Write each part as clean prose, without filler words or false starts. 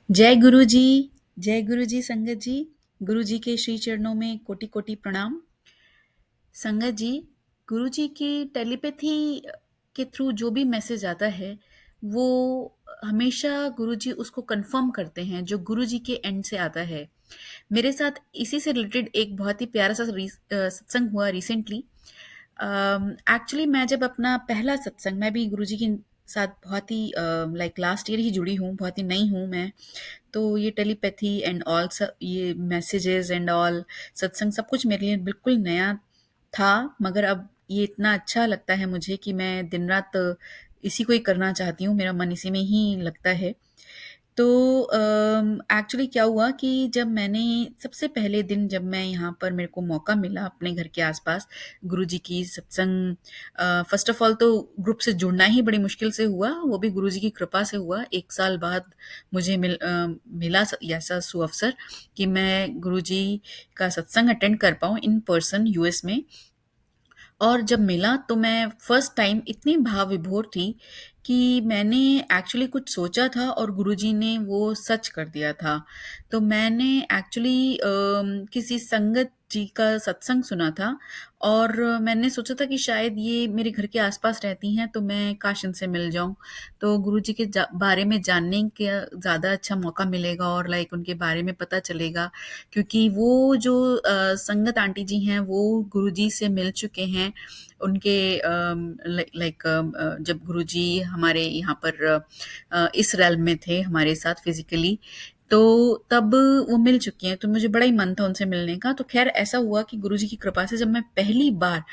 जय गुरु जी। जय गुरु जी संगत जी। गुरु जी के श्री चरणों में कोटि कोटि प्रणाम। संगत जी, गुरु जी की टेलीपैथी के थ्रू जो भी मैसेज आता है वो हमेशा गुरु जी उसको कंफर्म करते हैं जो गुरु जी के एंड से आता है। मेरे साथ इसी से रिलेटेड एक बहुत ही प्यारा सा सत्संग हुआ रिसेंटली। एक्चुअली मैं जब अपना पहला सत्संग, मैं भी गुरुजी के साथ बहुत ही लाइक लास्ट ईयर ही जुड़ी हूँ, बहुत ही नई हूँ मैं। तो ये टेलीपैथी एंड ऑल सब, ये मैसेजेस एंड ऑल सत्संग सब कुछ मेरे लिए बिल्कुल नया था। मगर अब ये इतना अच्छा लगता है मुझे कि मैं दिन रात इसी को ही करना चाहती हूँ, मेरा मन इसी में ही लगता है। तो एक्चुअली क्या हुआ कि जब मैंने सबसे पहले दिन, जब मैं यहाँ पर मेरे को मौका मिला अपने घर के आसपास गुरुजी की सत्संग, फर्स्ट ऑफ ऑल तो ग्रुप से जुड़ना ही बड़ी मुश्किल से हुआ, वो भी गुरुजी की कृपा से हुआ। 1 साल बाद मुझे मिला ऐसा सुअवसर कि मैं गुरुजी का सत्संग अटेंड कर पाऊँ इन पर्सन यूएस में। और जब मिला तो मैं फर्स्ट टाइम इतनी भाव विभोर थी कि मैंने एक्चुअली कुछ सोचा था और गुरुजी ने वो सच कर दिया था। तो मैंने एक्चुअली किसी संगत जी का सत्संग सुना था और मैंने सोचा था कि शायद ये मेरे घर के आसपास रहती हैं तो मैं काश इनसे मिल जाऊं, तो गुरुजी के बारे में जानने का ज़्यादा अच्छा मौका मिलेगा और लाइक उनके बारे में पता चलेगा। क्योंकि वो जो संगत आंटी जी हैं वो गुरुजी से मिल चुके हैं। उनके लाइक जब गुरुजी हमारे यहाँ पर इस रेल्म में थे हमारे साथ फिजिकली, तो तब वो मिल चुकी हैं, तो मुझे बड़ा ही मन था उनसे मिलने का। तो खैर ऐसा हुआ कि गुरुजी की कृपा से जब मैं पहली बार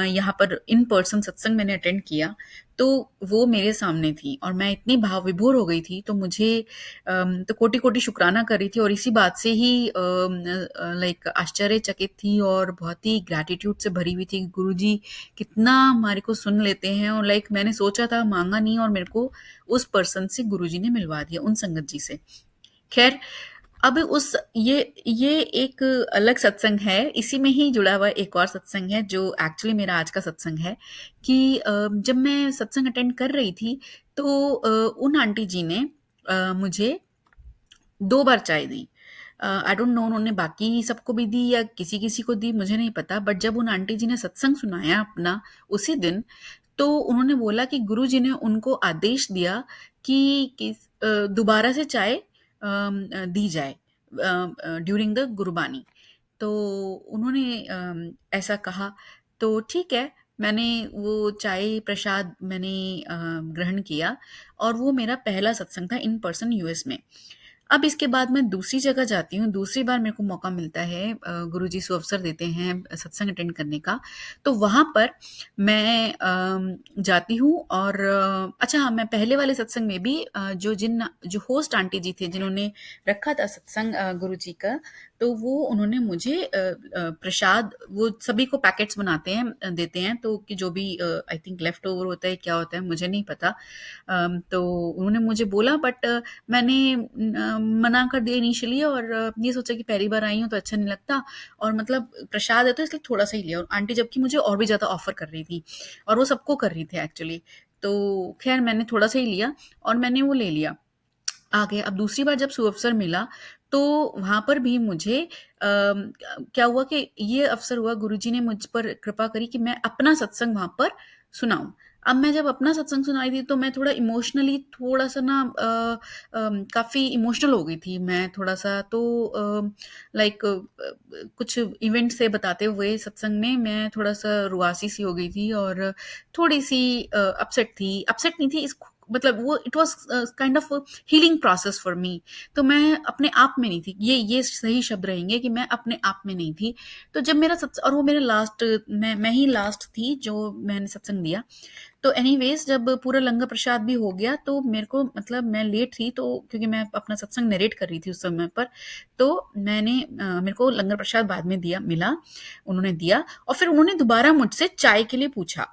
यहाँ पर इन पर्सन सत्संग मैंने अटेंड किया तो वो मेरे सामने थी और मैं इतनी भाव विभोर हो गई थी। तो मुझे तो कोटि कोटि शुक्राना कर रही थी और इसी बात से ही लाइक आश्चर्यचकित थी और बहुत ही ग्रैटिट्यूड से भरी हुई थी। गुरुजी कितना हमारे को सुन लेते हैं और लाइक मैंने सोचा था, मांगा नहीं, और मेरे को उस पर्सन से गुरुजी ने मिलवा दिया, उन संगत जी से। खैर, अब उस ये एक अलग सत्संग है, इसी में ही जुड़ा हुआ एक और सत्संग है जो एक्चुअली मेरा आज का सत्संग है कि जब मैं सत्संग अटेंड कर रही थी तो उन आंटी जी ने मुझे 2 बार चाय दी। आई डोंट नो उन्होंने बाकी सबको भी दी या किसी-किसी को दी, मुझे नहीं पता। बट जब उन आंटी जी ने सत्संग सुनाया अपना उसी दिन, तो उन्होंने बोला कि गुरुजी ने उनको आदेश दिया कि दोबारा से चाय दी जाए ड्यूरिंग द गुरबानी। तो उन्होंने ऐसा कहा, तो ठीक है, मैंने वो चाय प्रसाद मैंने ग्रहण किया और वो मेरा पहला सत्संग था इन पर्सन यूएस में। अब इसके बाद मैं दूसरी जगह जाती हूँ, दूसरी बार मेरे को मौका मिलता है, गुरुजी सुअवसर देते हैं सत्संग अटेंड करने का, तो वहाँ पर मैं जाती हूँ और अच्छा हाँ, मैं पहले वाले सत्संग में भी जो होस्ट आंटी जी थे जिन्होंने रखा था सत्संग गुरुजी का, तो वो उन्होंने मुझे प्रसाद, वो सभी को पैकेट्स बनाते हैं, देते हैं, तो कि जो भी आई थिंक लेफ्ट ओवर होता है, क्या होता है मुझे नहीं पता। तो उन्होंने मुझे बोला, बट मैंने मना कर दिया इनिशियली और ये सोचा कि पहली बार आई हूँ तो अच्छा नहीं लगता और मतलब प्रसाद है तो इसलिए थोड़ा सा ही लिया, और आंटी जबकि मुझे और भी ज़्यादा ऑफ़र कर रही थी और वो सबको कर रही थी एक्चुअली। तो ख़ैर मैंने थोड़ा सा ही लिया और मैंने वो ले लिया। आगे अब दूसरी बार जब सुअवसर मिला, तो वहाँ पर भी मुझे क्या हुआ कि ये अवसर हुआ, गुरुजी ने मुझ पर कृपा करी कि मैं अपना सत्संग वहाँ पर सुनाऊँ। अब मैं जब अपना सत्संग सुनाई थी तो मैं थोड़ा इमोशनली थोड़ा-सा ना काफ़ी इमोशनल हो गई थी मैं थोड़ा-सा, तो लाइक कुछ इवेंट से बताते हुए सत्संग में मैं थोड़ा-सा रुआसी सी हो गई थी और थोड़ी-सी अपसेट थी। अपसेट नहीं थी, इस मतलब वो it was kind of healing process for me. तो मैं अपने आप में नहीं थी। ये सही शब्द रहेंगे कि मैं अपने आप में नहीं थी। तो जब मेरा सत्स और वो मेरा लास्ट, मैं ही लास्ट थी जो मैंने सत्संग दिया। तो एनीवेज़ जब पूरा लंगर प्रसाद भी हो गया तो मेरे को, मतलब मैं लेट थी तो क्योंकि मैं अपना सत्संग नरेट कर रही थी उस समय पर, तो मेरे को लंगर प्रसाद बाद में मिला, उन्होंने दिया और फिर उन्होंने दोबारा मुझसे चाय के लिए पूछा।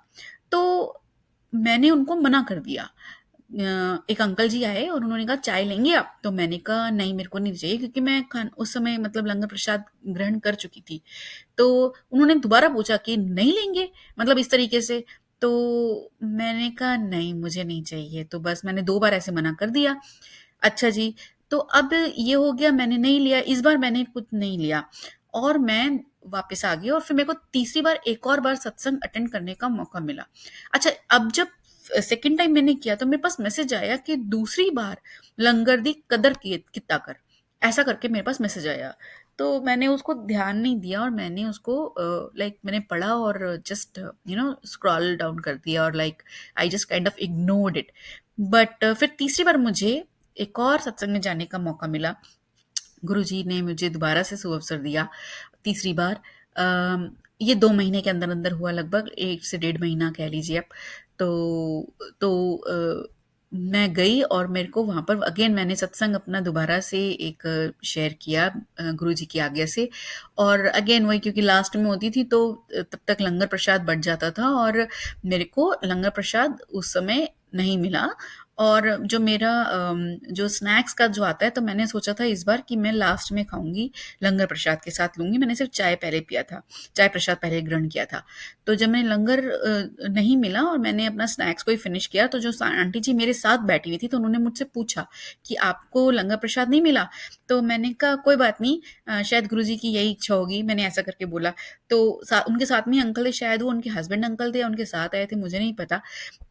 तो मैंने उनको मना कर दिया। एक अंकल जी आए और उन्होंने कहा चाय लेंगे आप? तो मैंने कहा नहीं, मेरे को नहीं चाहिए, क्योंकि मैं खान उस समय मतलब लंगर प्रसाद ग्रहण कर चुकी थी। तो उन्होंने दोबारा पूछा कि नहीं लेंगे? मतलब इस तरीके से। तो मैंने कहा नहीं, मुझे नहीं चाहिए। तो बस मैंने 2 बार ऐसे मना कर दिया। अच्छा जी, तो अब ये हो गया, मैंने नहीं लिया, इस बार मैंने कुछ नहीं लिया और मैं वापस आ गई और फिर मेरे को तीसरी बार एक और बार सत्संग अटेंड करने का मौका मिला। अच्छा, अब जब सेकंड टाइम मैंने किया तो मेरे पास मैसेज आया कि दूसरी बार लंगर दी कदर कितना कर, ऐसा करके मेरे पास मैसेज आया। तो मैंने उसको ध्यान नहीं दिया और मैंने उसको लाइक मैंने पढ़ा और जस्ट स्क्रॉल डाउन कर दिया और like I just kind of ignored it. But फिर तीसरी बार मुझे एक और सत्संग में जाने का मौका मिला। गुरुजी ने मुझे दोबारा से सुअवसर दिया तीसरी बार। ये 2 महीने के अंदर-अंदर हुआ, लगभग 1 से डेढ़ महीना कह लीजिए आप। तो मैं गई और मेरे को वहाँ पर अगेन मैंने सत्संग अपना दोबारा से एक शेयर किया गुरुजी की आज्ञा से। और अगेन वही, क्योंकि लास्ट में होती थी तो तब तक लंगर प्रसाद बँट जाता था और मेरे को लंगर प्रसाद उस समय नहीं मिला। और जो मेरा जो स्नैक्स का जो आता है, तो मैंने सोचा था इस बार कि मैं लास्ट में खाऊँगी, लंगर प्रसाद के साथ लूँगी। मैंने सिर्फ़ चाय पहले पिया था, चाय प्रसाद पहले ग्रहण किया था। तो जब मैं लंगर नहीं मिला और मैंने अपना स्नैक्स को ही फिनिश किया, तो जो आंटी जी मेरे साथ बैठी हुई थी, तो उन्होंने मुझसे पूछा कि आपको लंगर प्रसाद नहीं मिला? तो मैंने कहा कोई बात नहीं, शायद गुरुजी की यही इच्छा होगी, मैंने ऐसा करके बोला। तो उनके साथ में अंकल थे, शायद वो उनके हस्बैंड अंकल थे, उनके साथ आए थे, मुझे नहीं पता।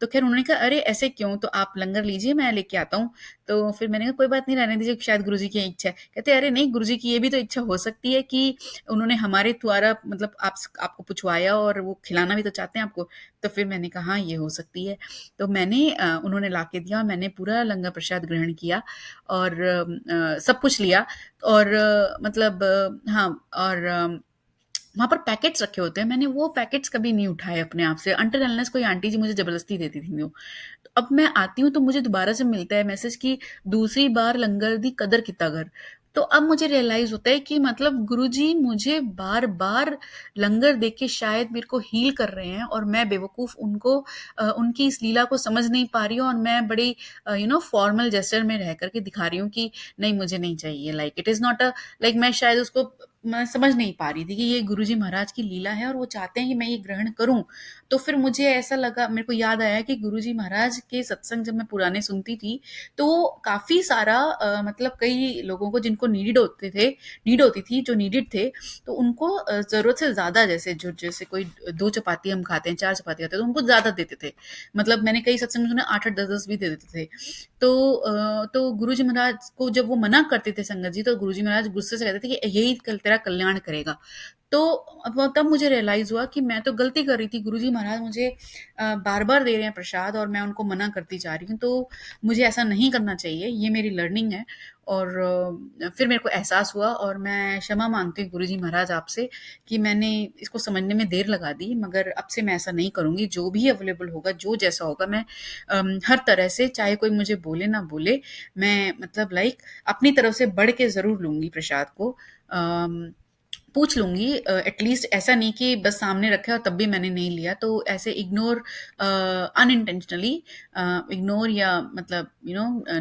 तो खैर उन्होंने कहा अरे ऐसे क्यों, तो आप लंगर लीजिए, मैं लेके आता हूँ। तो फिर मैंने कहा कोई बात नहीं, रहने दीजिए, शायद गुरुजी की इच्छा है। कहते अरे नहीं, गुरुजी की ये भी तो इच्छा हो सकती है कि उन्होंने हमारे द्वारा मतलब आपको पुछवाया और वो खिलाना भी तो चाहते हैं आपको। तो फिर मैंने कहा हाँ, ये हो सकती है। तो मैंने उन्होंने लाके दिया और मैंने पूरा लंगर प्रसाद ग्रहण किया और सब कुछ लिया। और मतलब हाँ, और वहाँ पर पैकेट्स रखे होते हैं, मैंने वो पैकेट्स कभी नहीं उठाए अपने आप से, अनटिल अनलेस कोई आंटी जी मुझे ज़बरदस्ती देती थी वो। तो अब मैं आती हूँ तो मुझे दोबारा से मिलता है मैसेज कि दूसरी बार लंगर दी कदर कितना कर। तो अब मुझे रियलाइज़ होता है कि मतलब गुरुजी मुझे बार-बार लंगर दे के शायद मेरे को हील कर रहे हैं और मैं बेवकूफ़ उनको उनकी इस लीला को समझ नहीं पा रही हूँ और मैं बड़ी फॉर्मल जेस्चर में रह कर के दिखा रही हूँ कि नहीं, मुझे नहीं चाहिए, like it is not like मैं शायद उसको मैं समझ नहीं पा रही थी कि ये गुरुजी महाराज की लीला है और वो चाहते हैं कि मैं ये ग्रहण करूँ। तो फिर मुझे ऐसा लगा, मेरे को याद आया कि गुरुजी महाराज के सत्संग जब मैं पुराने सुनती थी, तो काफ़ी सारा मतलब कई लोगों को जिनको नीड होती थी, जो नीडेड थे, तो उनको ज़रूरत से ज़्यादा, जैसे कोई 2 चपाती हम खाते हैं, 4 चपाती खाते हैं, तो उनको ज़्यादा देते थे। मतलब मैंने कई सत्संग में सुना 8-8, 10-10 भी दे देते थे। तो गुरुजी महाराज को जब वो मना करते थे संगत जी, तो गुरुजी महाराज गुस्से से कहते थे कि यही तेरा कल्याण करेगा। तो अब तब मुझे रियलाइज़ हुआ कि मैं तो गलती कर रही थी, गुरुजी महाराज मुझे बार-बार दे रहे हैं प्रसाद और मैं उनको मना करती जा रही हूँ, तो मुझे ऐसा नहीं करना चाहिए, ये मेरी लर्निंग है। और फिर मेरे को एहसास हुआ और मैं क्षमा माँगती हूँ गुरुजी महाराज आपसे कि मैंने इसको समझने में देर लगा दी, मगर अब से मैं ऐसा नहीं करूँगी। जो भी अवेलेबल होगा, जो जैसा होगा, मैं हर तरह से, चाहे कोई मुझे बोले ना बोले, मैं मतलब लाइक अपनी तरफ से बढ़ के ज़रूर लूँगी प्रसाद को। अम, पूछ लूँगी एटलीस्ट, ऐसा नहीं कि बस सामने रखा है और तब भी मैंने नहीं लिया। तो ऐसे इग्नोर अनइंटेंशनली इग्नोर या मतलब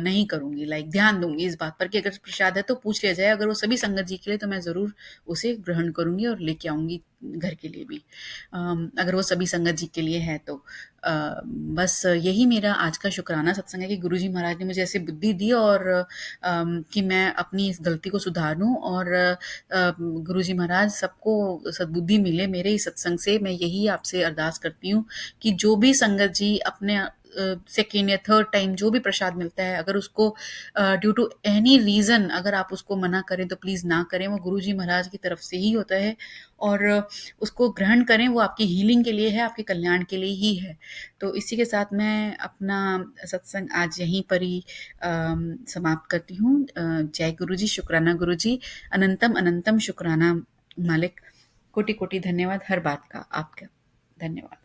नहीं करूँगी, लाइक ध्यान दूँगी इस बात पर कि अगर प्रसाद है तो पूछ लिया जाए। अगर वो सभी संगत जी के लिए तो मैं ज़रूर उसे ग्रहण करूँगी और लेके आऊँगी घर के लिए भी। अगर वो सभी संगत जी के लिए है तो। बस यही मेरा आज का शुक्राना सत्संग है कि गुरुजी महाराज ने मुझे ऐसी बुद्धि दी और कि मैं अपनी इस गलती को सुधारूँ और गुरुजी महाराज सबको सद्बुद्धि मिले मेरे इस सत्संग से। मैं यही आपसे अरदास करती हूँ कि जो भी संगत जी अपने सेकेंड या थर्ड टाइम जो भी प्रसाद मिलता है, अगर उसको ड्यू टू एनी रीज़न अगर आप उसको मना करें तो प्लीज़ ना करें, वो गुरुजी महाराज की तरफ से ही होता है और उसको ग्रहण करें, वो आपकी हीलिंग के लिए है, आपके कल्याण के लिए ही है। तो इसी के साथ मैं अपना सत्संग आज यहीं पर ही समाप्त करती हूँ। जय गुरुजी, शुक्राना गुरुजी, अनंतम अनंतम शुक्राना मालिक, कोटि कोटि धन्यवाद हर बात का आपका। धन्यवाद।